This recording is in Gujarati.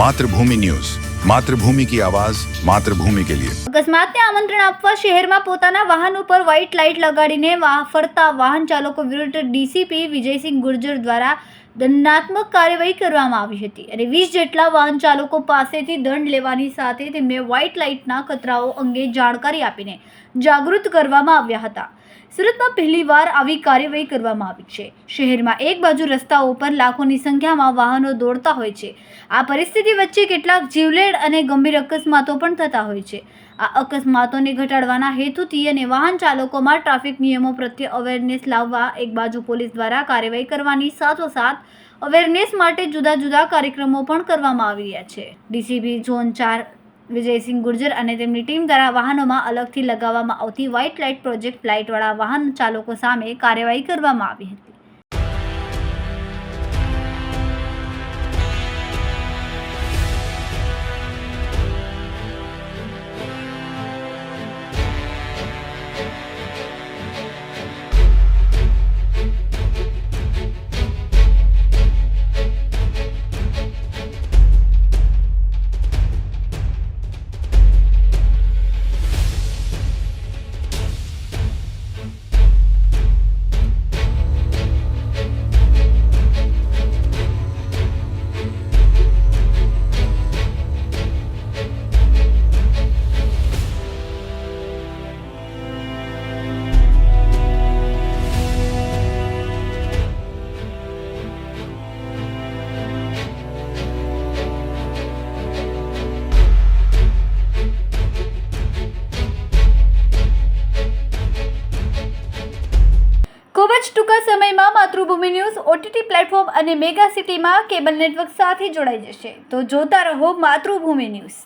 मातृभूमि न्यूज, मातृभूमि की आवाज, मातृभूमि के लिए। અકસ્માતને આમંત્રણ આપવા શહેરમાં પોતાના વાહન ઉપર વ્હાઇટ લાઇટ લગાડીને ફરતા વાહન ચાલકો વિરુદ્ધ ડીસીપી વિજયસિંહ ગુર્જર દ્વારા દંડાત્મક કાર્યવાહી કરવામાં આવી હતી અને 20 જેટલા વાહન ચાલકો પાસેથી દંડ લેવાની સાથે તેમને વ્હાઇટ લાઇટના ખતરાઓ અંગે જાણકારી આપીને જાગૃત કરવામાં આવ્યા હતા। સુરતમાં પહેલીવાર આવી કાર્યવાહી કરવામાં આવી છે। શહેરમાં એક બાજુ રસ્તાઓ પર લાખોની સંખ્યામાં વાહનો દોડતા હોય છે। આ પરિસ્થિતિ વચ્ચે કેટલાક જીવલેણ અને ગંભીર અકસ્માતો પણ થતા હોય છે। આ અકસ્માતોને ઘટાડવાના હેતુથી અને વાહન ચાલકોમાં ટ્રાફિક નિયમો પ્રત્યે અવેરનેસ લાવવા એક બાજુ પોલીસ દ્વારા કાર્યવાહી કરવાની સાથોસાથ અવેરનેસ માટે જુદા જુદા કાર્યક્રમો પણ કરવામાં આવી રહ્યા છે। ડીસીપી ઝોન 4 વિજયસિંહ ગુર્જર અને તેમની ટીમ દ્વારા વાહનોમાં અલગથી લગાવવામાં આવતી વ્હાઇટ લાઇટ પ્રોજેક્ટ લાઇટવાળા વાહન ચાલકો સામે કાર્યવાહી કરવામાં આવી હતી। ખૂબ જ ટૂંકા સમયમાં માતૃભૂમિ ન્યૂઝ ઓટીટી પ્લેટફોર્મ અને મેગા સિટીમાં કેબલ નેટવર્ક સાથે જોડાઈ જશે, તો જોતા રહો માતૃભૂમિ ન્યૂઝ।